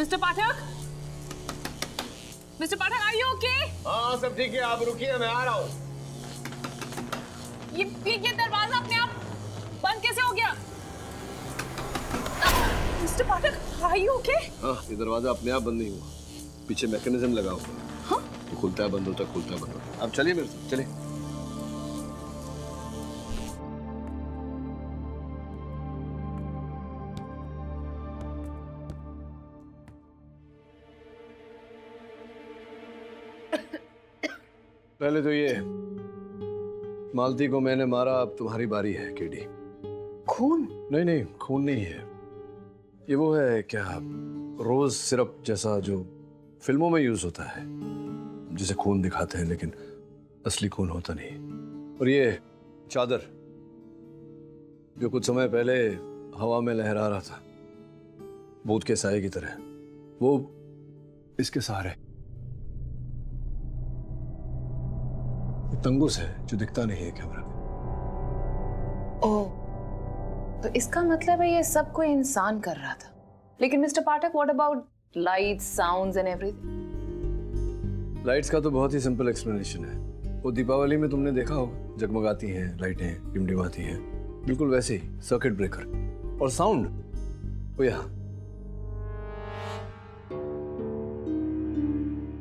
Mister Pathak, mister Pathak, are you okay? हाँ सब ठीक है, आप रुकिए, मैं आ रहा हूँ। ये दरवाजा अपने आप बंद कैसे हो गया? Mister Pathak, are you okay? हाँ, ये दरवाजा अपने आप बंद नहीं हुआ, पीछे मैकेनिज्म लगा हुआ है। हाँ? तो खुलता है बंद होता है, खुलता है बंद होता है। अब चलिए मेरे साथ, चलिए। पहले तो ये मालती को मैंने मारा, अब तुम्हारी बारी है केडी। खून? नहीं नहीं, खून नहीं है। ये वो है क्या, रोज सिरप जैसा जो फिल्मों में यूज होता है, जिसे खून दिखाते हैं लेकिन असली खून होता नहीं। और ये चादर जो कुछ समय पहले हवा में लहरा रहा था भूत के साए की तरह, वो इसके सहारे तंगुस है जो दिखता नहीं है कैमरा में। ओह, तो इसका मतलब है ये सब कोई इंसान कर रहा था। लेकिन mister Pathak, what about lights, sounds and everything? Lights का तो बहुत ही सिंपल एक्सप्लेनेशन है। वो दीपावली में तुमने देखा होगा, जगमगाती हैं लाइटें, टिमटिमाती हैं, बिल्कुल वैसे ही सर्किट ब्रेकर। और साउंड वो यहाँ,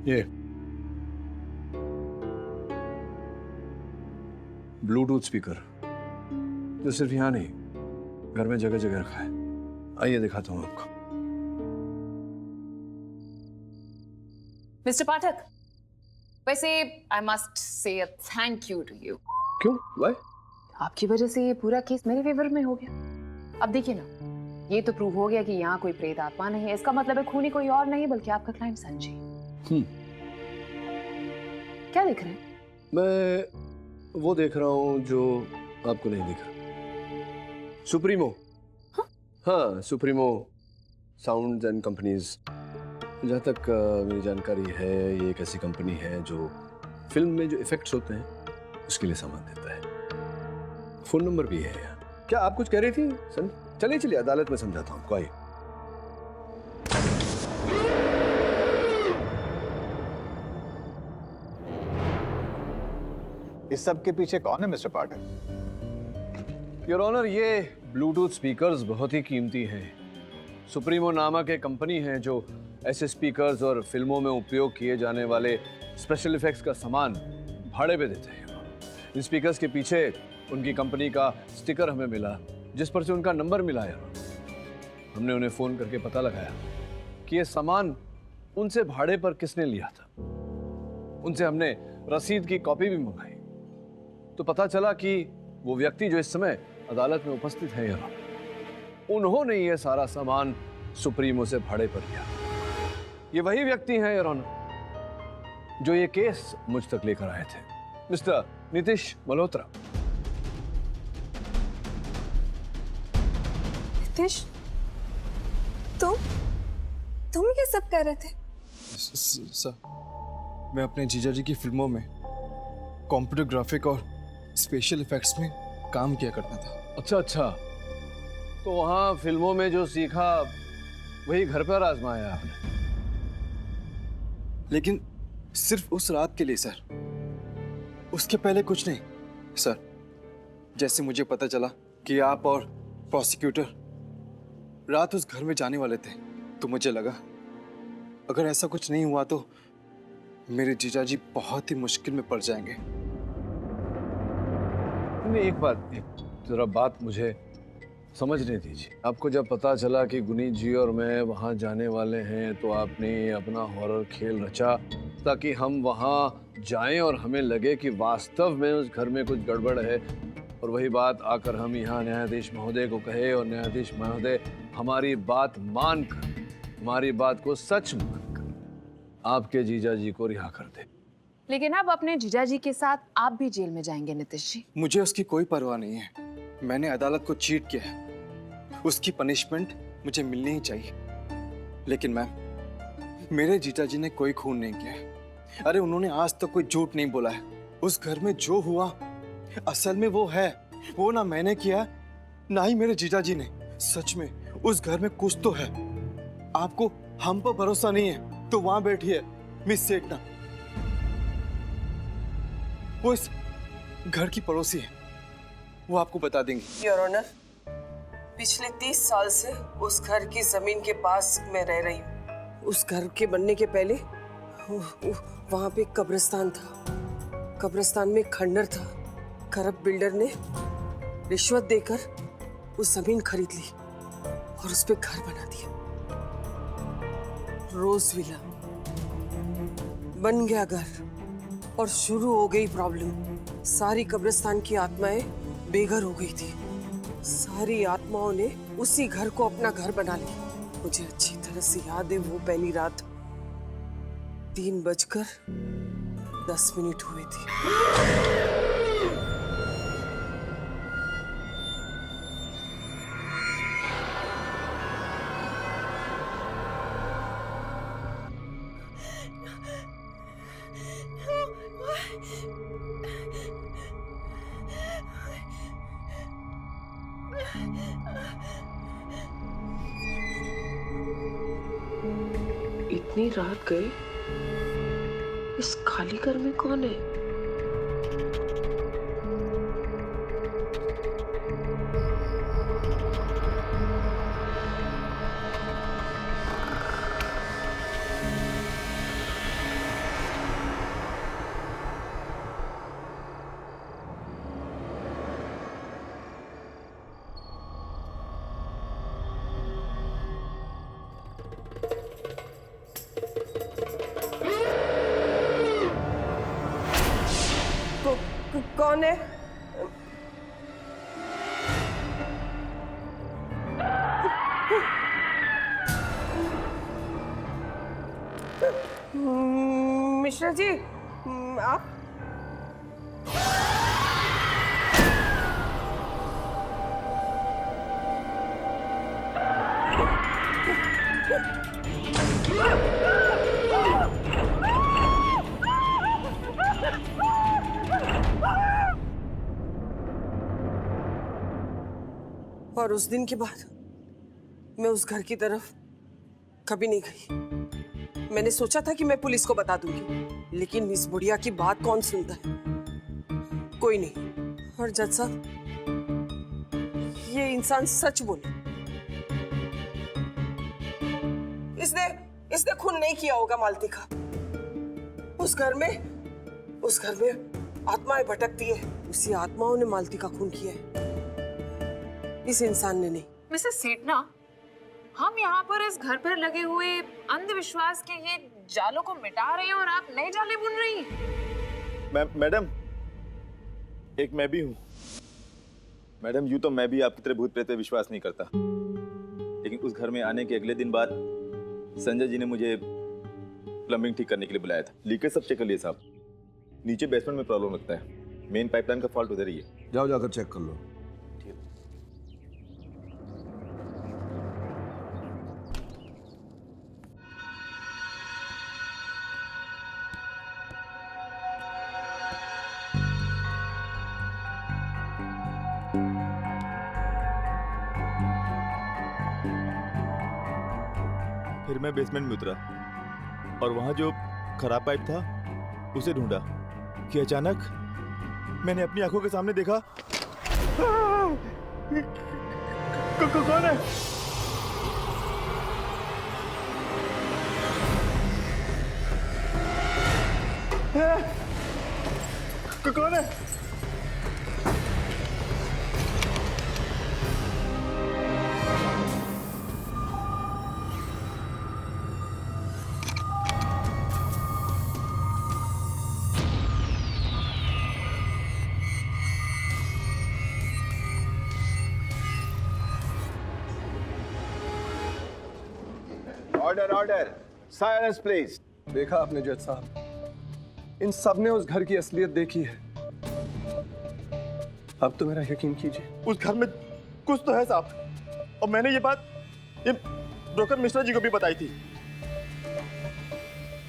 ये ब्लूटूथ स्पीकर जो सिर्फ यहाँ नहीं घर में जगह जगह रखा है। आइए दिखाता हूँ आपको। मिस्टर पाठक, वैसे I must say a thank you to you. क्यों? व्हाई? आपकी वजह से ये पूरा केस मेरे फेवर में हो गया। अब देखिए ना, ये तो प्रूव हो गया कि यहाँ कोई प्रेत आत्मा नहीं है। इसका मतलब है खूनी कोई और नहीं बल्कि आपका क्लाइंट संजय। क्या देख रहे हैं? मैं वो देख रहा हूँ जो आपको नहीं दिख रहा। सुप्रीमो। हाँ, सुप्रीमो साउंड्स एंड कंपनीज। जहाँ तक मेरी जानकारी है, ये एक ऐसी कंपनी है जो फिल्म में जो इफेक्ट्स होते हैं उसके लिए सामान देता है। फोन नंबर भी है यहाँ। क्या आप कुछ कह रही थी सन? चलिए चलिए, अदालत में समझाता हूँ आपको, आइए। इस सब के पीछे कौन है मिस्टर पाठक? योर ऑनर, ये ब्लूटूथ स्पीकर्स बहुत ही कीमती हैं। सुप्रीमो नामक एक कंपनी है जो ऐसे स्पीकर्स और फिल्मों में उपयोग किए जाने वाले स्पेशल इफेक्ट्स का सामान भाड़े पे देते हैं। इन स्पीकर्स के पीछे उनकी कंपनी का स्टिकर हमें मिला, जिस पर से उनका नंबर मिला यार। हमने उन्हें फ़ोन करके पता लगाया कि ये सामान उनसे भाड़े पर किसने लिया था। उनसे हमने रसीद की कॉपी भी मंगाई, तो पता चला कि वो व्यक्ति जो इस समय अदालत में उपस्थित है यार, उन्होंने ये सारा सामान सुप्रीमो से भाड़े पर लिया। ये वही व्यक्ति हैं योर ऑनर जो ये केस मुझ तक लेकर आए थे, मिस्टर नीतीश मल्होत्रा। नीतीश, तुम ये सब कर रहे थे? सर, मैं अपने जीजा जी की फिल्मों में कंप्यूटर ग्राफिक और स्पेशल इफेक्ट्स में काम किया करता था। अच्छा अच्छा, तो वहाँ फिल्मों में जो सीखा वही घर पर आजमाया आपने? लेकिन सिर्फ उस रात के लिए सर, उसके पहले कुछ नहीं। सर, जैसे मुझे पता चला कि आप और प्रोसिक्यूटर रात उस घर में जाने वाले थे, तो मुझे लगा अगर ऐसा कुछ नहीं हुआ तो मेरे जीजा जी बहुत ही मुश्किल में पड़ जाएंगे। नहीं, एक बात, जरा बात मुझे समझने दीजिए। आपको जब पता चला कि गुनीत जी और मैं वहाँ जाने वाले हैं, तो आपने अपना हॉरर खेल रचा ताकि हम वहाँ जाएं और हमें लगे कि वास्तव में उस घर में कुछ गड़बड़ है, और वही बात आकर हम यहाँ न्यायाधीश महोदय को कहे और न्यायाधीश महोदय हमारी बात मानकर, हमारी बात को सच मानकर आपके जीजा जी को रिहा कर दे। लेकिन अब अपने जीजा जी के साथ आप भी जेल में जाएंगे नीतीश जी। मुझे उसकी कोई परवाह नहीं है। मैंने अदालत को चीट किया है, उसकी पनिशमेंट मुझे मिलनी ही चाहिए। लेकिन मैम, मेरे जीजा जी ने कोई खून नहीं किया है। अरे उन्होंने आज तक कोई झूठ नहीं बोला है। उस घर में जो हुआ असल में वो है, वो ना मैंने किया ना ही मेरे जीजा जी ने। सच में उस घर में कुछ तो है। आपको हम पर भरोसा नहीं है तो वहां बैठी है मिस सेठना। वो इस घर की पड़ोसी है, वो आपको बता देंगी। योर ऑनर, पिछले 30 साल से उस घर की जमीन के पास मैं रह रही हूँ। उस घर के बनने के पहले वहां पे कब्रिस्तान था। कब्रिस्तान में खंडर था। करप्ट बिल्डर ने रिश्वत देकर उस जमीन खरीद ली और उस पे घर बना दिया। रोज विला बन गया घर और शुरू हो गई प्रॉब्लम। सारी कब्रिस्तान की आत्माएं बेघर हो गई थी। सारी आत्माओं ने उसी घर को अपना घर बना लिया। मुझे अच्छी तरह से याद है वो पहली रात 3:10 हुए थी। इतनी रात गए, इस खाली घर में कौन है? कौन है? मिश्रा जी, आप? और उस दिन के बाद मैं उस घर की तरफ कभी नहीं गई। मैंने सोचा था कि मैं पुलिस को बता दूंगी, लेकिन इस बुढ़िया की बात कौन सुनता है? कोई नहीं। और जज साहब, ये इंसान सच बोले, इसने खून नहीं किया होगा मालती का। उस घर में आत्माएं भटकती है। उसी आत्माओं ने मालती का खून किया है, इस इंसान ने नहीं। मिसेस सेठना, हम यहाँ पर इस घर पर लगे हुए अंधविश्वास के ये जालों को मिटा रहे हैं और आप नए जाले बुन रही हैं। मैडम, एक मैं भी हूँ। मैडम, यूं तो मैं भी आपकी तरह भूत प्रेत पे विश्वास नहीं करता, लेकिन उस घर में आने के अगले दिन बाद संजय जी ने मुझे प्लम्बिंग ठीक करने के लिए बुलाया था। लीकेज सब चेक कर लिए साहब। नीचे बेसमेंट में प्रॉब्लम लगता है। मेन पाइपलाइन का फॉल्ट उधर ही है। जाओ जाकर चेक कर लो। फिर मैं बेसमेंट में उतरा और वहां जो खराब पाइप था उसे ढूंढा कि अचानक मैंने अपनी आंखों के सामने देखा। कौन है? कौन है? Order order, silence please. देखा आपने जज साहब, इन सब ने उस घर की असलियत देखी है। अब तो मेरा यकीन कीजिए। उस घर में कुछ तो है साहब, और मैंने ये बात ब्रोकर मिश्रा जी को भी बताई थी,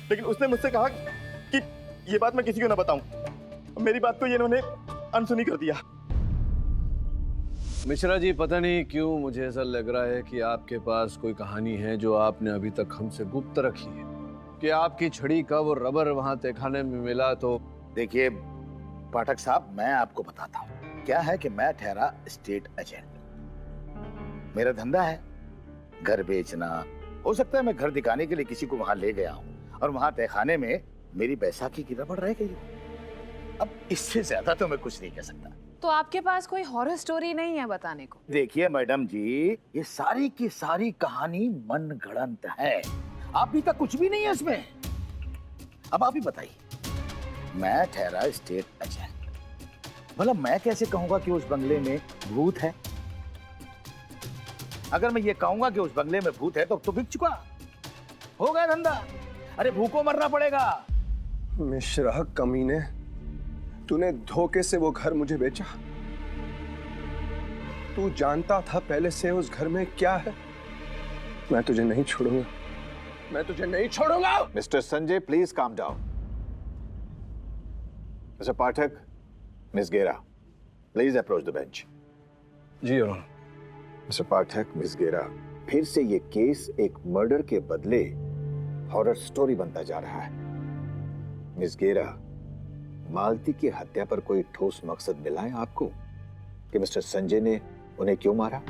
लेकिन उसने मुझसे कहा कि ये बात मैं किसी को ना बताऊं। मेरी बात को ये इन्होंने अनसुनी कर दिया। मिश्रा जी, पता नहीं क्यों मुझे ऐसा लग रहा है कि आपके पास कोई कहानी है जो आपने अभी तक हमसे गुप्त रखी है। कि आपकी छड़ी का वो रबर वहां तहखाने में मिला तो देखिए पाठक साहब, मैं आपको बताता हूँ। क्या है कि मैं ठहरा स्टेट एजेंट। मेरा धंधा है घर बेचना। हो सकता है मैं घर दिखाने के लिए किसी को वहां ले गया हूँ और वहां तहखाने में मेरी बैसाखी की रबड़ रह गई। अब इससे ज्यादा तो मैं कुछ नहीं कह सकता। तो आपके पास कोई हॉरर स्टोरी नहीं है बताने को? देखिए मैडम जी, ये सारी की सारी कहानी मनगढ़ंत है। अभी तक कुछ भी नहीं है इसमें। अब आप ही बताइए, मैं ठहरा स्टेट एजेंट, भला मैं कैसे कहूंगा कि उस बंगले में भूत है? अगर मैं ये कहूंगा कि उस बंगले में भूत है तो बिक चुका, हो गया धंधा। अरे भूखों मरना पड़ेगा। मिश्रा कमीने, तूने धोखे से वो घर मुझे बेचा। तू जानता था पहले से उस घर में क्या है। मैं तुझे नहीं छोड़ूंगा, मैं तुझे नहीं छोड़ूंगा। Mister Sanjay, please calm down. Mister Pathak, miss Gera, please approach the bench. जी your honour. Mister Pathak, miss Gera, फिर से ये केस एक मर्डर के बदले हॉरर स्टोरी बनता जा रहा है। मिस गेरा, मालती की हत्या पर कोई ठोस मकसद मिला है आपको कि मिस्टर संजय ने उन्हें क्यों मारा?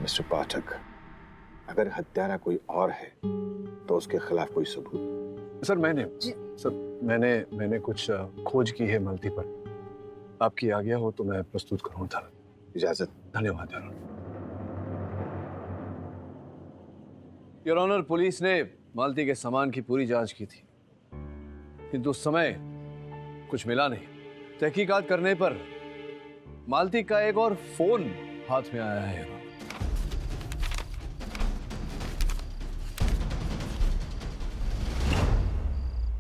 मिस्टर पाठक, अगर हत्यारा कोई और है तो उसके खिलाफ कोई सबूत? सर मैंने कुछ खोज की है मालती पर। आपकी आज्ञा हो तो मैं प्रस्तुत करूं था। इजाजत। धन्यवाद योर ऑनर। पुलिस ने मालती के सामान की पूरी जांच की थी, किंतु उस समय कुछ मिला नहीं। तहकीकात करने पर मालती का एक और फोन हाथ में आया है।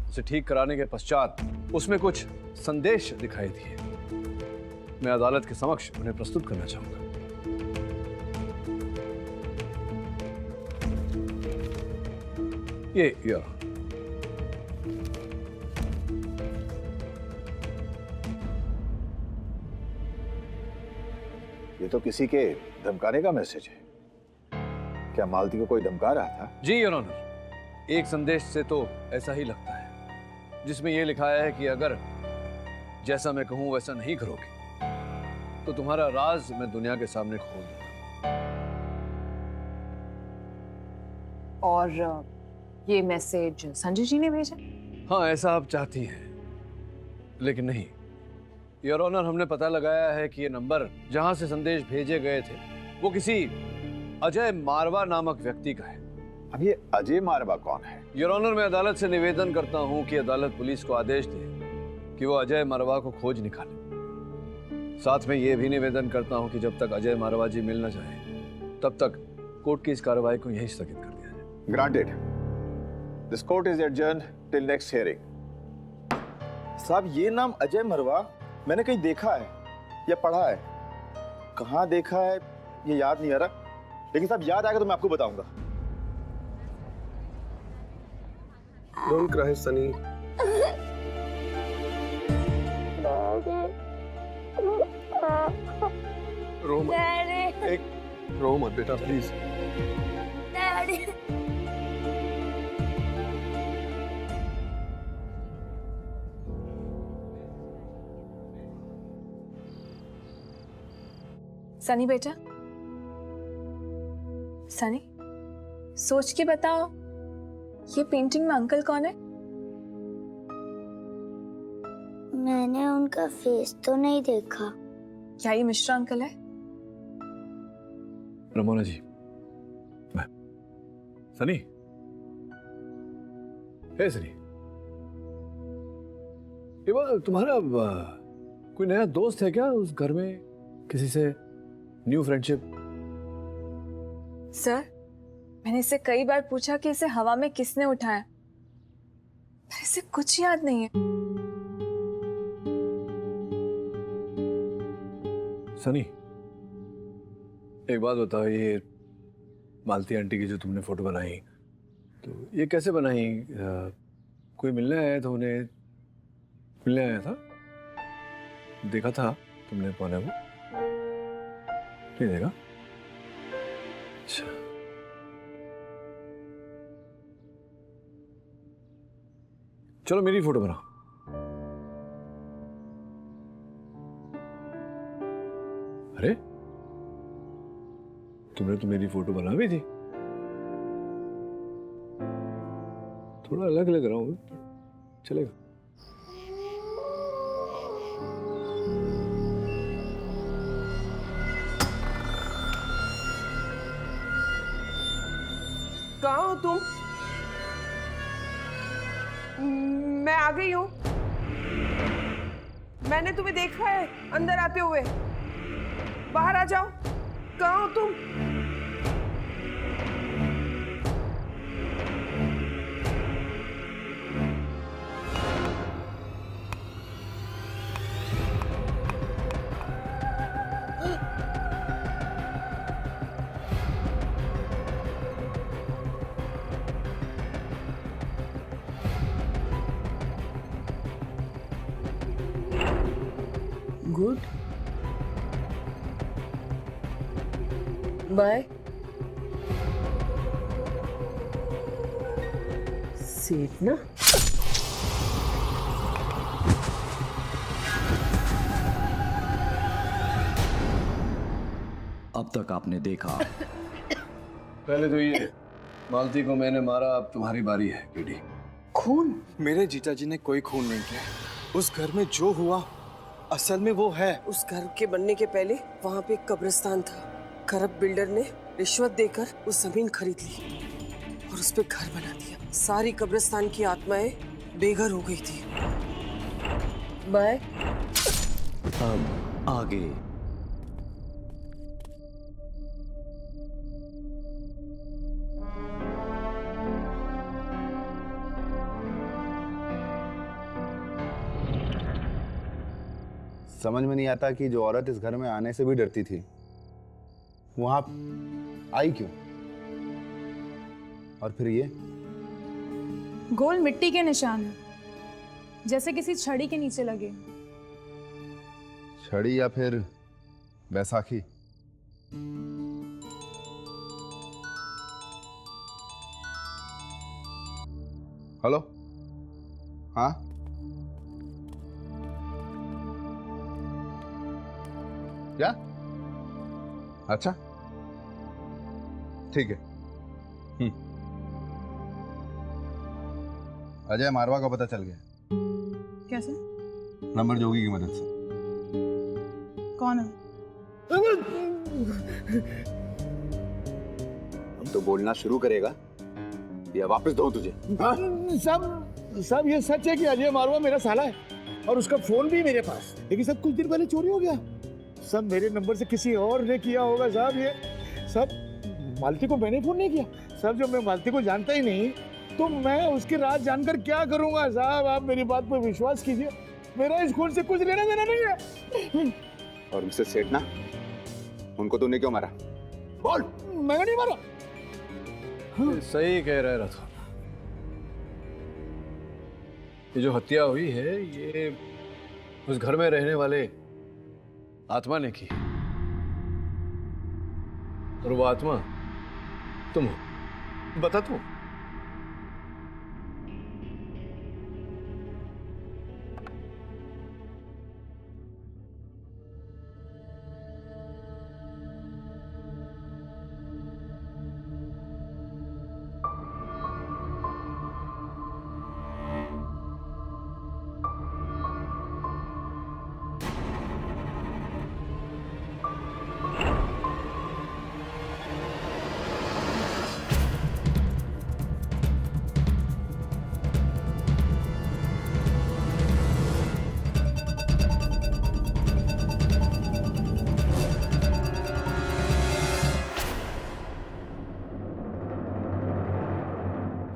उसे ठीक कराने के पश्चात उसमें कुछ संदेश दिखाई दिए। मैं अदालत के समक्ष उन्हें प्रस्तुत करना चाहूंगा। ये यार, ये तो किसी के धमकाने का मैसेज है। क्या मालती को कोई धमका रहा था? जी योर ऑनर, एक संदेश से तो ऐसा ही लगता है, जिसमें यह लिखा है कि अगर जैसा मैं कहूं वैसा नहीं करोगे तो तुम्हारा राज मैं दुनिया के सामने खोल दूंगा। और ये मैसेज संजय जी ने भेजा? हाँ, ऐसा आप चाहती हैं, लेकिन नहीं योर ऑनर। हमने पता लगाया है कि ये नंबर जहां से संदेश भेजे गए थे वो किसी अजय मारवा नामक व्यक्ति का है। अब ये अजय मारवा कौन है? योर ऑनर, मैं अदालत से निवेदन करता हूं कि अदालत पुलिस को आदेश दे कि वो अजय मारवा को खोज निकाले। साथ में ये भी निवेदन करता हूं कि जब तक अजय मारवा जी मिल न जाए तब तक कोर्ट की इस कार्रवाई को यहीं स्थगित कर दिया जाए। Granted. This court is adjourned till next hearing. साहब, ये नाम अजय मरवा मैंने कहीं देखा है या पढ़ा है। कहाँ देखा है ये याद नहीं आ रहा, लेकिन साहब याद आएगा तो मैं आपको बताऊंगा। Don't cry, Sunny. रो मत। एक रो मत बेटा, प्लीज। सनी बेटा, सनी सोच के बताओ, ये पेंटिंग में अंकल कौन है? मैंने उनका फेस तो नहीं देखा। क्या ये मिश्रा अंकल है? रमोना जी, मैं सनी। हे सनी, ये वो तुम्हारा कोई नया दोस्त है क्या उस घर में? किसी से न्यू फ्रेंडशिप? सर, मैंने इससे कई बार पूछा कि इसे हवा में किसने उठाया, पर इसे कुछ याद नहीं है। सनी, एक बात बताओ, ये मालती आंटी की जो तुमने फोटो बनाई, तो ये कैसे बनाई? कोई मिलने आया था, उन्हें मिलने आया था? देखा था तुमने कौन है वो? नहीं देखा? अच्छा। चलो मेरी फोटो बनाओ। अरे तुमने तो मेरी फोटो बना भी थी। थोड़ा अलग लग रहा हूँ, चलेगा? कहाँ हो तुम? मैं आ गई हूँ। मैंने तुम्हें देखा है अंदर आते हुए। बाहर आ जाओ। कहाँ हो तुम? Good bye. सीट ना। अब तक आपने देखा पहले तो ये मालती को मैंने मारा, अब तुम्हारी बारी है केडी। खून? मेरे जीजा जी ने कोई खून नहीं किया। उस घर में जो हुआ असल में वो है। उस घर के बनने के पहले वहाँ पे एक कब्रिस्तान था। करप्ट बिल्डर ने रिश्वत देकर उस जमीन खरीद ली और उस पे घर बना दिया। सारी कब्रिस्तान की आत्माएं बेघर हो गई थी। बाय। अब आगे। समझ में नहीं आता कि जो औरत इस घर में आने से भी डरती थी वहां आई क्यों? और फिर ये गोल मिट्टी के निशान है, जैसे किसी छड़ी के नीचे लगे। छड़ी या फिर बैसाखी? हेलो, हाँ क्या? अच्छा ठीक है। अजय मारवा का पता चल गया। कैसे? नंबर जोगी की मदद से। कौन है? हम तो बोलना शुरू करेगा या वापस दो तुझे? सब ये सच है कि अजय मारवा मेरा साला है और उसका फोन भी मेरे पास, लेकिन सब कुछ दिन पहले चोरी हो गया। सब मेरे नंबर से किसी और ने किया होगा साहब। ये सब मालती को मैंने फोन नहीं किया। सब जब मैं मालती को जानता ही नहीं तो मैं उसकी राज जानकर क्या करूंगा साहब? आप मेरी बात पर विश्वास कीजिए, मेरा इस खून से कुछ लेना देना नहीं है। और मिस्टर सेठ ना, उनको तूने क्यों मारा? बोल। मैंने नहीं मारा। सही कह रहे रथ। ये जो हत्या हुई है ये उस घर में रहने वाले आत्मा ने की, और वो आत्मा तुम हो। बता तू।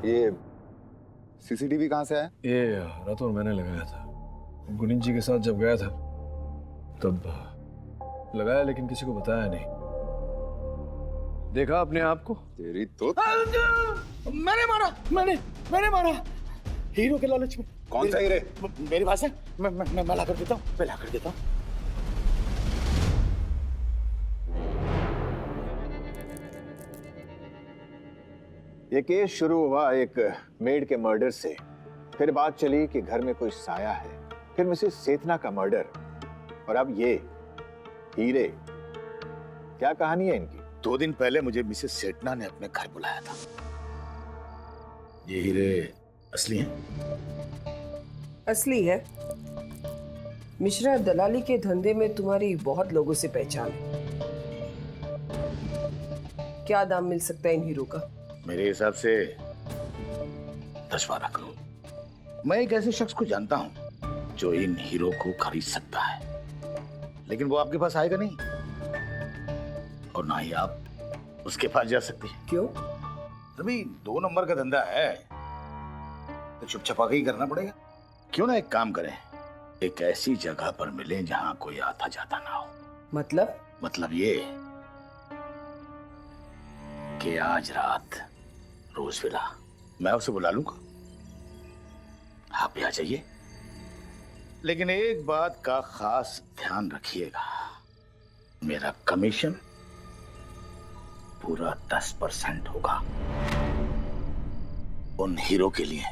ये सीसीटीवी कहाँ से आया? ये रातों मैंने लगाया था। गुनीन जी के साथ जब गया था तब लगाया, लेकिन किसी को बताया नहीं। देखा अपने आप को? तेरी तो मैंने मारा हीरो के लालच में। कौन सा हीरे? मेरे पास है, मैं ला कर देता हूँ। ये केस शुरू हुआ एक मेड के मर्डर से, फिर बात चली कि घर में कोई साया है, फिर मिसेस सेठना का मर्डर, और अब ये हीरे। क्या कहानी है इनकी? 2 दिन पहले मुझे मिसेस सेठना ने अपने घर बुलाया था। ये हीरे असली हैं? असली है। मिश्रा, दलाली के धंधे में तुम्हारी बहुत लोगों से पहचान है। क्या दाम मिल सकता है इन हीरो का? मेरे हिसाब से 10-12 करोड़। मैं एक ऐसे शख्स को जानता हूं जो इन हीरो को खरीद सकता है, लेकिन वो आपके पास आएगा नहीं, और ना ही आप उसके पास जा सकती हैं। क्यों? अभी 2 नंबर का धंधा है तो चुपचापा ही करना पड़ेगा। क्यों ना एक काम करें, एक ऐसी जगह पर मिलें जहां कोई आता जाता ना हो। मतलब ये कि आज रात रोज विला मैं उसे बुला लूंगा, आप भी आ जाइए। लेकिन एक बात का खास ध्यान रखिएगा, मेरा कमीशन पूरा 10% होगा उन हीरो के लिए,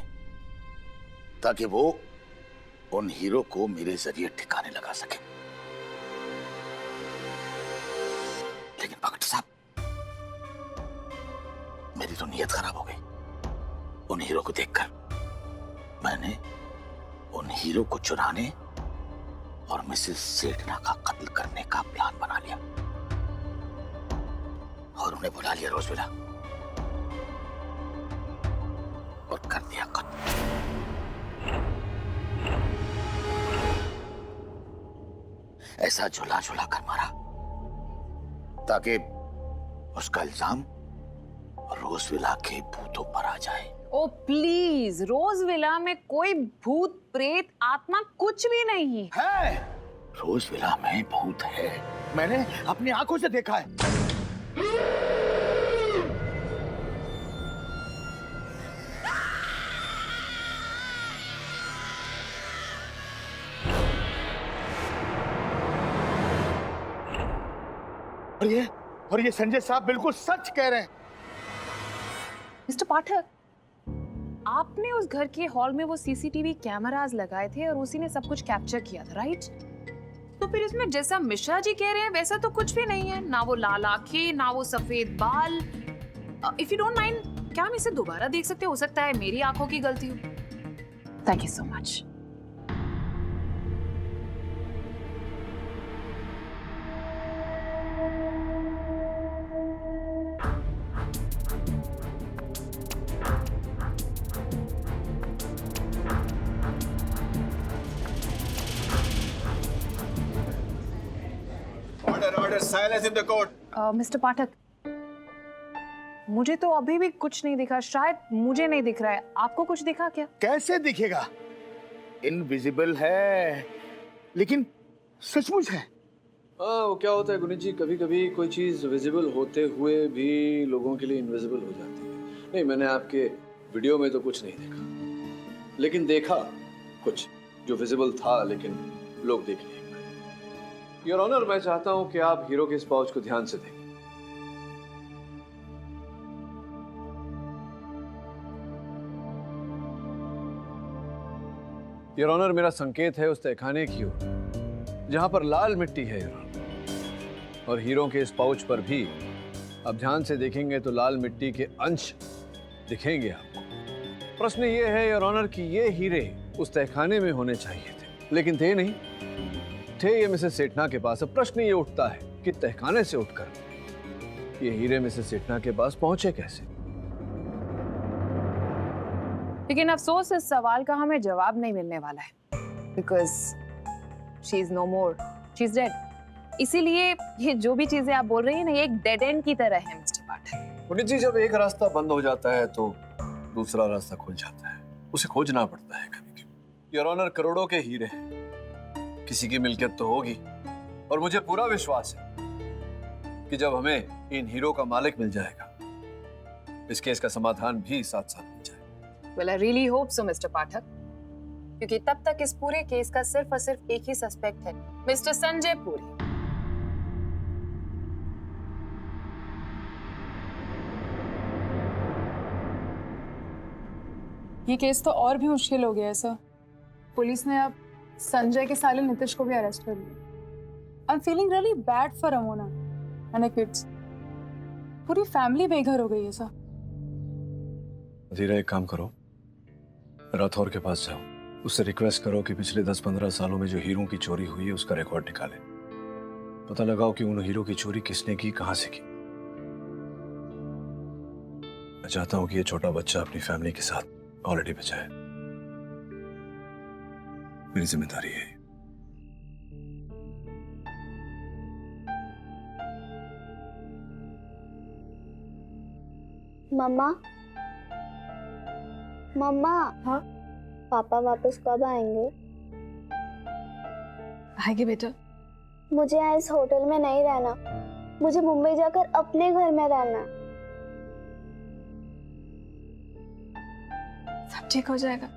ताकि वो उन हीरो को मेरे जरिए ठिकाने लगा सके। लेकिन भगत साहब, मेरी तो नीयत खराब हो गई। उन हीरो को देखकर मैंने उन हीरो को चुराने और मिसेस सेठना का कत्ल करने का प्लान बना लिया और उन्हें बुला लिया रोजविला और कर दिया कत्ल। ऐसा झुला झुला कर मारा ताकि उसका इल्जाम रोजविला के भूतों पर आ जाए। ओ प्लीज, रोज विला में कोई भूत प्रेत आत्मा कुछ भी नहीं है। रोजविला में भूत है, मैंने अपनी आंखों से देखा है। और ये संजय साहब बिल्कुल सच कह रहे हैं। मिस्टर पाठक, आपने उस घर के हॉल में वो सीसीटीवी कैमरास लगाए थे और उसी ने सब कुछ कैप्चर किया था, राइट? तो फिर इसमें जैसा मिश्रा जी कह रहे हैं वैसा तो कुछ भी नहीं है, ना वो लाल आंखें, ना वो सफेद बाल। इफ यू डोंट माइंड, क्या हम इसे दोबारा देख सकते? हो सकता है मेरी आंखों की गलती हो। Thank you so much. Order, silence in the court. Mister Pathak, मुझे तो अभी भी कुछ नहीं दिखा। शायद मुझे नहीं दिख रहा है, आपको कुछ दिखा क्या? कैसे दिखेगा? इनविजिबल है, लेकिन सचमुच है। वो क्या होता है गुनीत जी, कभी कभी कोई चीज विजिबल होते हुए भी लोगों के लिए इनविजिबल हो जाती है। नहीं, मैंने आपके वीडियो में तो कुछ नहीं देखा, लेकिन देखा कुछ जो विजिबल था लेकिन लोग देख नहीं पाए। योर ऑनर, मैं चाहता हूं कि आप हीरो के इस पाउच को ध्यान से देखें। योर ऑनर, मेरा संकेत है उस तहखाने की ओर जहां पर लाल मिट्टी है योर ऑनर, और हीरो के इस पाउच पर भी अब ध्यान से देखेंगे तो लाल मिट्टी के अंश दिखेंगे आपको। प्रश्न ये है योर ऑनर कि ये हीरे उस तहखाने में होने चाहिए थे, लेकिन थे नहीं, थे ये मिसेस सेठना के पास। अब प्रश्न ये उठता है कि तहखाने से उठकर ये हीरे मिसेस सेठना के पास पहुंचे कैसे? लेकिन अफसोस इस सवाल का हमें जवाब नहीं मिलने वाला है, because she is no more, she is dead. इसीलिए ये जो भी चीजें आप बोल रही हैं ना, ये एक डेड एंड की तरह है मिस्टर पाठक। पुनीत जी, जब एक रास्ता बंद हो जाता है तो दूसरा रास्ता खुल जाता है, उसे खोजना पड़ता है कभी कभी। योर ऑनर, करोड़ों के हीरे हैं, किसी की मिल्कियत तो होगी, और मुझे पूरा विश्वास है कि जब हमें इन हीरो का मालिक मिल जाएगा, इस केस का समाधान भी साथ साथ मिल जाएगा। Well, I really hope so, mister Pathak, क्योंकि तब तक इस पूरे केस का सिर्फ और सिर्फ एक ही सस्पेक्ट है, मिस्टर संजय पुरी। ये केस तो और भी मुश्किल हो गया है सर। पुलिस ने अब संजय के साले नीतीश को भी अरेस्ट कर लिया। I am feeling really bad for अमोना and kids. पूरी फैमिली बेघर हो गई है सर। अधीरा, एक काम करो, राठौर के पास जाओ, उससे रिक्वेस्ट करो कि पिछले 10-15 सालों में जो हीरो की चोरी हुई है उसका रिकॉर्ड निकाले। पता लगाओ कि उन हीरो की चोरी किसने की, कहां से की। मैं चाहता हूं कि ये छोटा बच्चा अपनी फैमिली के साथ ऑलरेडी बचा है। मेरी जिम्मेदारी है। मम्मा, मम्मा। हाँ? पापा वापस कब आएंगे? आएंगे बेटा। मुझे यहाँ इस होटल में नहीं रहना, मुझे मुंबई जाकर अपने घर में रहना है। सब ठीक हो जाएगा।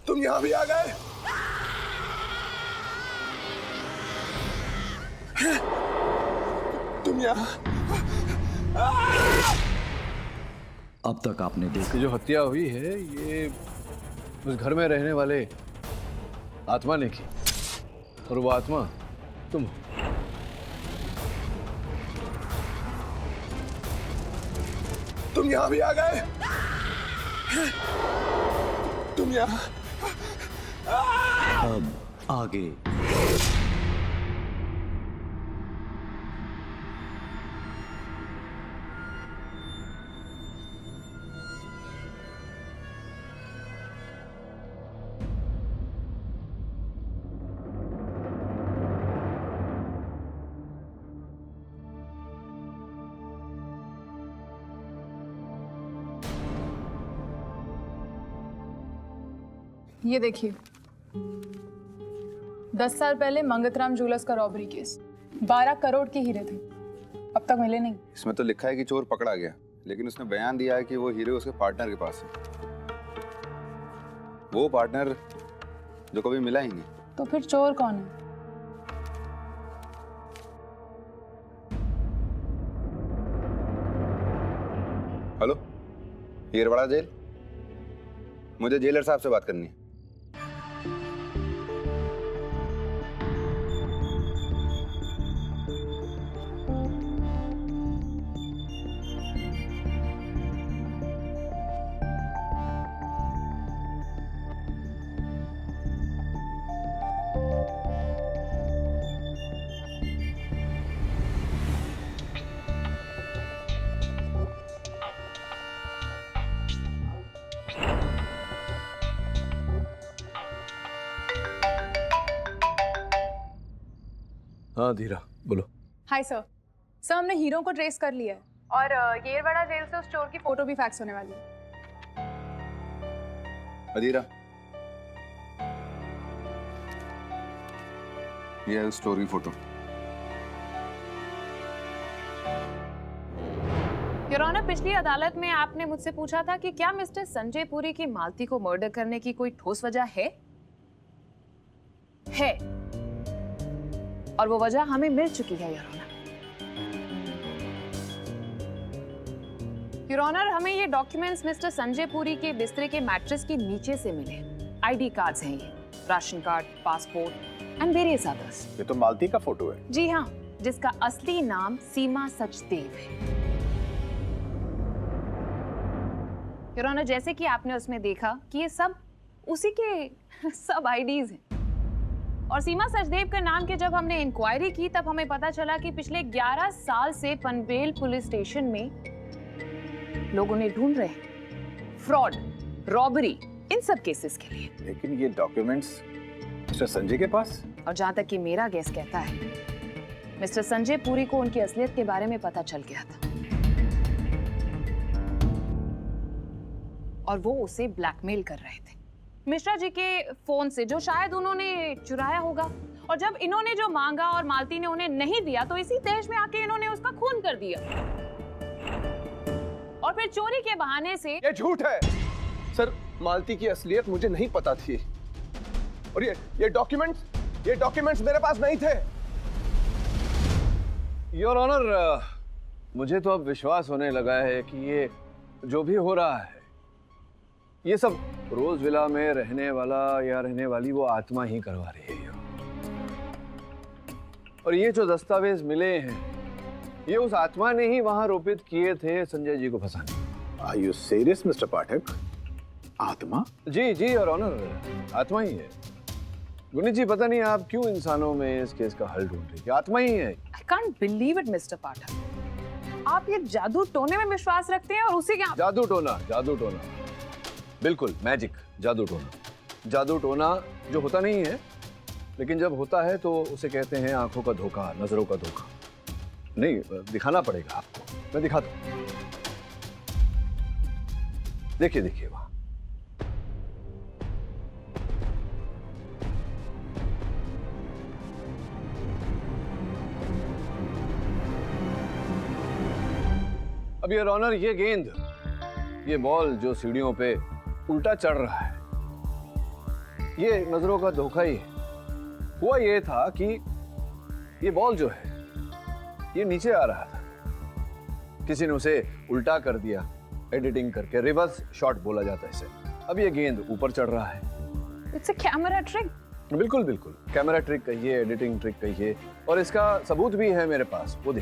तुम यहाँ भी आ गए? तुम यहाँ? अब तक आपने देखा जो हत्या हुई है ये उस घर में रहने वाले आत्मा ने की, और वो आत्मा तुम हो। तुम यहाँ भी आ गए? तुम यहाँ? अब आगे ये देखिए, 10 साल पहले मंगतराम ज्वेलर्स का रॉबरी केस, 12 करोड़ के हीरे थे, अब तक मिले नहीं। इसमें तो लिखा है कि चोर पकड़ा गया, लेकिन उसने बयान दिया है कि वो हीरे उसके पार्टनर के पास है। वो पार्टनर जो कभी मिला ही नहीं। तो फिर चोर कौन है? हेलो, येरवाड़ा जेल, मुझे जेलर साहब से बात करनी है। हाँ धीरा, बोलो। Hi sir. सर, हमने हीरो को ट्रेस कर लिया है और येरवाड़ा जेल से उस चोर की फोटो भी फैक्स होने वाली है। अधीरा, ये है उस चोर की फोटो। योर ऑनर, पिछली अदालत में आपने मुझसे पूछा था कि क्या मिस्टर संजय पुरी की मालती को मर्डर करने की कोई ठोस वजह है? और वो वजह हमें मिल चुकी है योर ऑनर। योर ऑनर, हमें ये डॉक्यूमेंट्स मिस्टर संजय पुरी के बिस्तरे के मैट्रेस के नीचे से मिले। आईडी कार्ड्स हैं ये, ration card, passport and various others. ये तो मालती का फोटो है। जी हाँ, जिसका असली नाम सीमा सचदेव है। योर ऑनर, जैसे कि आपने उसमें देखा कि ये सब उसी के सब आईडीज हैं। और सीमा सचदेव के नाम के जब हमने इंक्वायरी की तब हमें पता चला कि पिछले 11 साल से पनवेल पुलिस स्टेशन में लोग उन्हें ढूंढ रहे हैं, फ्रॉड, रॉबरी, इन सब केसेस के लिए। लेकिन ये डॉक्यूमेंट्स मिस्टर संजय के पास? और जहां तक कि मेरा गेस कहता है, मिस्टर संजय पुरी को उनकी असलियत के बारे में पता चल गया था और वो उसे ब्लैकमेल कर रहे थे मिश्रा जी के फोन से, जो शायद उन्होंने चुराया होगा। और जब इन्होंने जो मांगा और मालती ने उन्हें नहीं दिया तो इसी तेज में आके इन्होंने उसका खून कर दिया और फिर चोरी के बहाने से। ये झूठ है सर, मालती की असलियत मुझे नहीं पता थी और ये डॉक्यूमेंट्स मेरे पास नहीं थे। योर ऑनर, मुझे तो अब विश्वास होने लगा है कि ये जो भी हो रहा है ये सब रोज विला में रहने वाला या रहने वाली वो आत्मा ही करवा रही है। और ये जो दस्तावेज मिले हैं ये उस आत्मा ने ही वहां रोपित किए थे संजय जी को फंसाने। आर यू सीरियस मिस्टर पाठक? आत्मा? जी जी योर ऑनर, आत्मा ही है। गुनी जी, पता नहीं आप क्यों इंसानों में इस केस का हल ढूंढ रही है, आत्मा ही है। I can't believe it, mister Pathak. आप ये जादू टोने में विश्वास रखते हैं और उसी के जादू टोना, बिल्कुल मैजिक, जादू टोना। जादू टोना जो होता नहीं है, लेकिन जब होता है तो उसे कहते हैं आंखों का धोखा, नजरों का धोखा। नहीं, दिखाना पड़ेगा आपको, मैं दिखाता हूं। देखिए वहां। अब योर ऑनर, ये गेंद, ये बॉल जो सीढ़ियों पे उल्टा चढ़ रहा है, ये नजरों का धोखा ही है। हुआ ये था कि ये बॉल जो है ये नीचे आ रहा था, किसी ने उसे उल्टा कर दिया एडिटिंग करके, रिवर्स शॉट बोला जाता है इसे। अब ये गेंद ऊपर चढ़ रहा है। It's a camera trick. बिल्कुल कैमरा ट्रिक कहिए, एडिटिंग ट्रिक कहिए, और इसका सबूत भी है मेरे पास। वो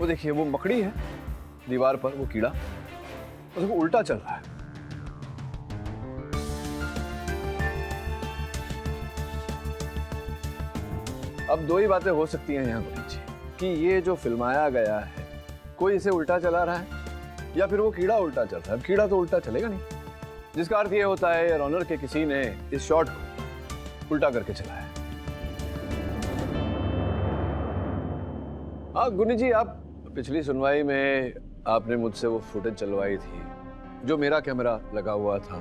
देखिए वो मकड़ी है दीवार पर, वो कीड़ा उसको उल्टा चल रहा है। अब दो ही बातें हो सकती हैं यहाँ गुनी जी, कि ये जो फिल्माया गया है कोई इसे उल्टा चला रहा है या फिर वो कीड़ा उल्टा चल रहा है। कीड़ा तो उल्टा चलेगा नहीं, जिसका अर्थ ये होता है योर ऑनर के किसी ने इस शॉट को उल्टा करके चलाया। हाँ गुनी जी, आप पिछली सुनवाई में आपने मुझसे वो फुटेज चलवाई थी जो मेरा कैमरा लगा हुआ था।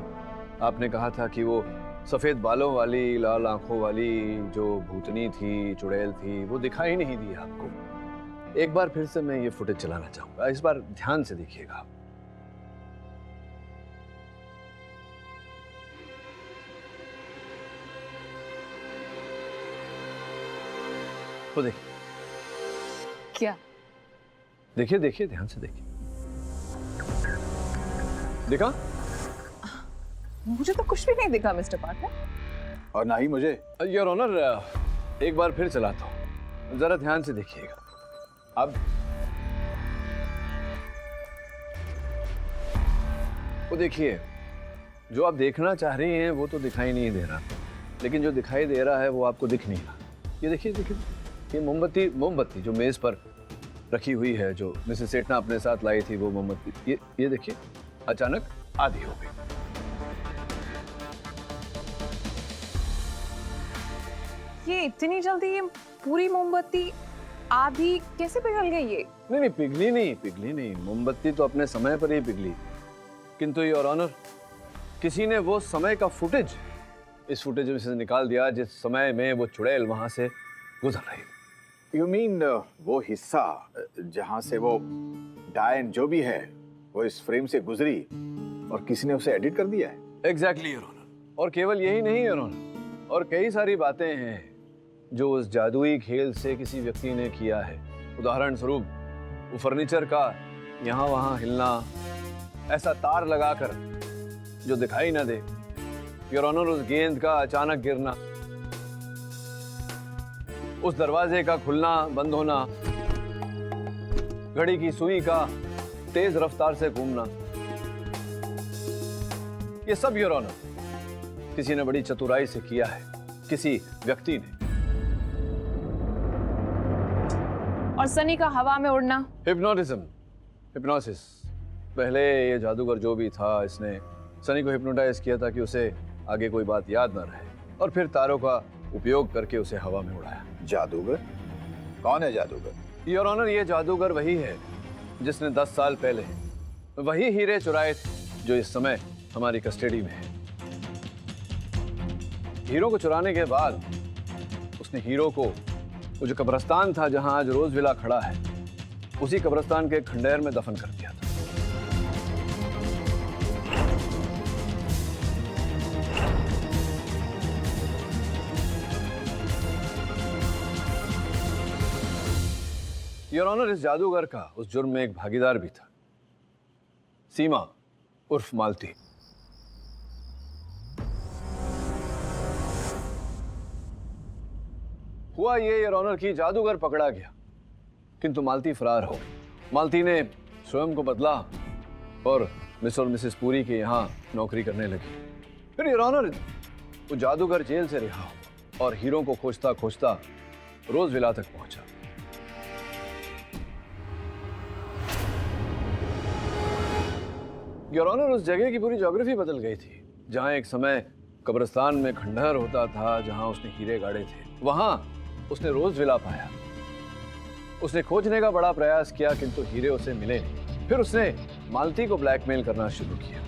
आपने कहा था कि वो सफेद बालों वाली, लाल आंखों वाली जो भूतनी थी, चुड़ैल थी, वो दिखाई नहीं दी आपको। एक बार फिर से मैं ये फुटेज चलाना चाहूंगा, इस बार ध्यान से देखिएगा। तो देखिए। क्या? देखिए ध्यान से देखिए। दिखा? मुझे तो कुछ भी नहीं दिखा मिस्टर पाठक। और ना ही मुझे। योर ऑनर, एक बार फिर चलाता हूं, जरा ध्यान से देखिएगा। अब वो देखिए, जो आप देखना चाह रही हैं वो तो दिखाई नहीं दे रहा, लेकिन जो दिखाई दे रहा है वो आपको दिख नहीं रहा। ये देखिए, ये मोमबत्ती जो मेज पर रखी हुई है, जो मिसेस सेठना अपने साथ लाई थी, वो मोमबत्ती, ये देखिए अचानक आधी हो गई। ये इतनी जल्दी ये पूरी मोमबत्ती आधी कैसे पिघल गई? ये नहीं, पिघली नहीं। मोमबत्ती तो अपने समय पर ही पिघली, किंतु योर ऑनर किसी ने वो समय का फुटेज इस फुटेज में से निकाल दिया जिस समय में वो चुड़ैल वहां से गुजर रही थी। यू मीन वो हिस्सा जहां से वो डायन जो भी है वो इस फ्रेम से गुजरी और किसी ने उसे एडिट कर दिया है? Exactly your honour. और केवल यही नहीं योर ऑनर, और कई सारी बातें हैं जो उस जादुई खेल से किसी व्यक्ति ने किया है। उदाहरण स्वरूप वो फर्नीचर का यहाँ वहाँ हिलना, ऐसा तार लगाकर जो दिखाई ना दे। योर ऑनर, उस गेंद का अचानक गिरना, उस दरवाजे का खुलना बंद होना, घड़ी की सुई का तेज रफ्तार से घूमना, ये सब योर ऑनर किसी ने बड़ी चतुराई से किया है, किसी व्यक्ति ने। और सनी का हवा में उड़ना? Hypnotism, hypnosis. पहले ये जादूगर जो भी था, इसने सनी को हिप्नोटाइज किया था कि उसे आगे कोई बात याद न रहे, और फिर तारों का उपयोग करके उसे हवा में उड़ाया। जादूगर? कौन है जादूगर? योर ऑनर, ये जादूगर वही है जिसने 10 साल पहले वही हीरे चुराए थे जो इस समय हमारी कस्टडी में है। हीरो को चुराने के बाद उसने हीरो को वो जो कब्रिस्तान था जहां आज रोज विला खड़ा है, उसी कब्रिस्तान के खंडेर में दफन कर दिया था। योर ऑनर, इस जादूगर का उस जुर्म में एक भागीदार भी था, सीमा उर्फ मालती। हुआ ये योर ऑनर की जादूगर पकड़ा गया, किंतु मालती फरार हो गई। मालती ने स्वयं को बदला और मिस और मिसेस पुरी के यहाँ नौकरी करने लगी। फिर योर ऑनर वो जादूगर जेल से रिहा हुआ और हीरो को खोजता खोजता रोज विला तक पहुंचा। योर ऑनर, उस जगह की पूरी ज्योग्राफी बदल गई थी। जहां एक समय कब्रिस्तान में खंडहर होता था, जहां उसने हीरे गाड़े थे, वहां उसने रोज विला पाया। उसने खोजने का बड़ा प्रयास किया, किंतु हीरे उसे मिले नहीं। फिर उसने मालती को ब्लैकमेल करना शुरू किया,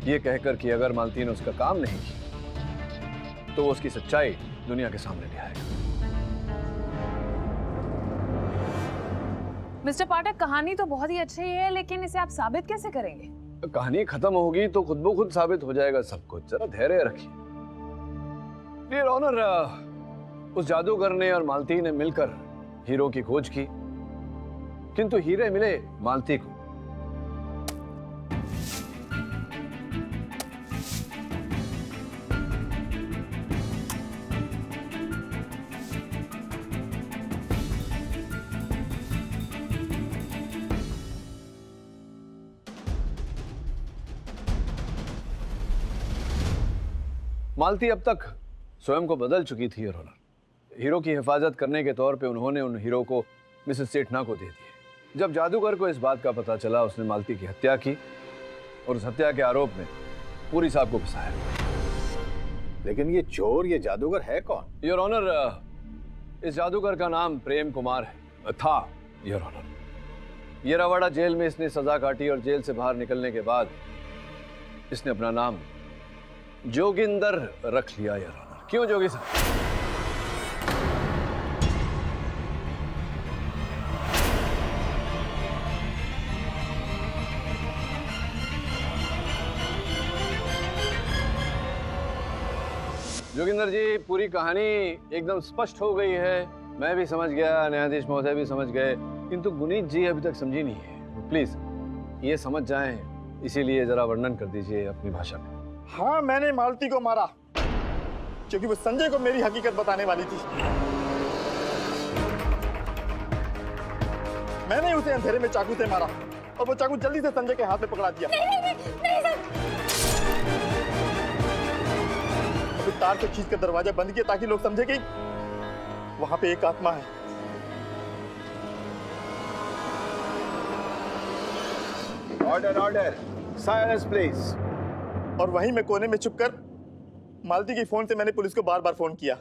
ये कहकर कि अगर मालती ने उसका काम नहीं किया तो वो उसकी सच्चाई दुनिया के सामने ले आएगा। मिस्टर पाठक, कहानी तो बहुत ही अच्छी है, लेकिन इसे आप साबित कैसे करेंगे? कहानी खत्म होगी तो खुद ब खुद साबित हो जाएगा सब कुछ। जरा धैर्य रखिए। डियर ऑनर, उस जादूगर ने और मालती ने मिलकर हीरो की खोज की, किंतु हीरे मिले मालती को। मालती अब तक स्वयं को बदल चुकी थी योर ऑनर। हीरो की हिफाजत करने के तौर पे उन्होंने उन हीरो को मिसेस सेठना को दे दिए। जब जादूगर को इस बात का पता चला, उसने मालती की हत्या की और उस हत्या के आरोप में पूरी साहब को फंसाया। लेकिन ये चोर, ये जादूगर है कौन? योर ऑनर, इस जादूगर का नाम प्रेम कुमार है, था योर ऑनर। ये रवाड़ा जेल में इसने सजा काटी और जेल से बाहर निकलने के बाद इसने अपना नाम जोगिंदर रख लिया योर ऑनर। क्यों जोगी साहब? जोगिंदर जी, पूरी कहानी एकदम स्पष्ट हो गई है। मैं भी समझ गया, न्यायाधीश महोदय भी समझ गए, किंतु गुनीत जी अभी तक समझी नहीं है। प्लीज ये समझ जाएं, इसीलिए जरा वर्णन कर दीजिए अपनी भाषा में। हाँ, मैंने मालती को मारा क्योंकि वो संजय को मेरी हकीकत बताने वाली थी। मैंने उसे अंधेरे में चाकू से मारा और वो चाकू जल्दी से संजय के हाथ में पकड़ा दिया। फिर तार से खींचकर दरवाजा बंद किया ताकि लोग समझे कि वहां पे एक आत्मा है। Order, order, silence please. और वहीं मैं कोने में छुपकर मालती के फोन से मैंने पुलिस को बार बार फोन किया।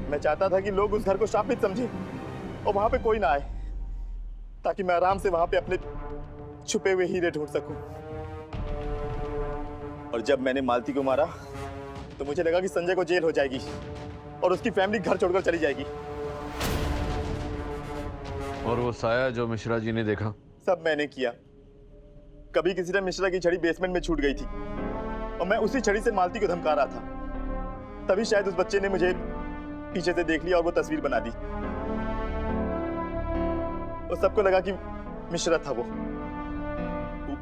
मैं चाहता था कि लोग उस घर को शापित समझें और वहां पे कोई ना आए, ताकि मैं आराम से वहां पे अपने छुपे हुए हीरे ढूंढ सकूं। और जब मैंने मालती को मारा तो मुझे लगा कि संजय को जेल हो जाएगी और उसकी फैमिली घर छोड़कर चली जाएगी। और वो साया जो मिश्रा जी ने देखा, सब मैंने किया। कभी किसी ने मिश्रा की छड़ी बेसमेंट में छूट गई थी और मैं उसी छड़ी से मालती को धमका रहा था। तभी शायद उस बच्चे ने मुझे पीछे से देख लिया और वो तस्वीर बना दी। और सबको लगा कि मिश्रा था वो।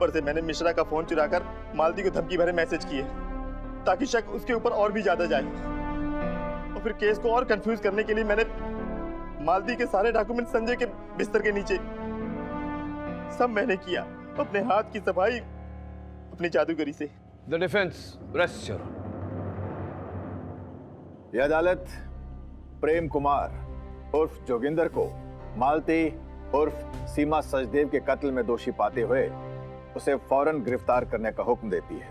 ऊपर से मैंने मिश्रा का फोन चुराकर मालती को धमकी भरे मैसेज किए ताकि शक उसके ऊपर और भी ज्यादा जाए। और फिर केस को और कंफ्यूज करने के लिए मैंने मालती के सारे डॉक्यूमेंट संजय के बिस्तर के नीचे, सब मैंने किया अपने हाथ की सफाई अपनी जादूगरी से। The defence rest your. यह अदालत प्रेम कुमार उर्फ जोगिंदर को मालती उर्फ सीमा सचदेव के कत्ल में दोषी पाते हुए उसे फौरन गिरफ्तार करने का हुक्म देती है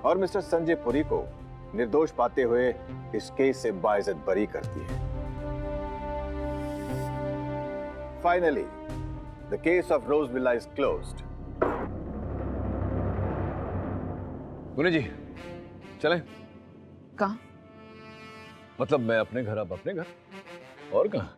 और मिस्टर संजय पुरी को निर्दोष पाते हुए इस केस से बाइज्जत बरी करती है। Finally the case of rose villa is closed. पुनी जी चलें। कहाँ? मतलब मैं अपने घर, आप अपने घर, और कहाँ?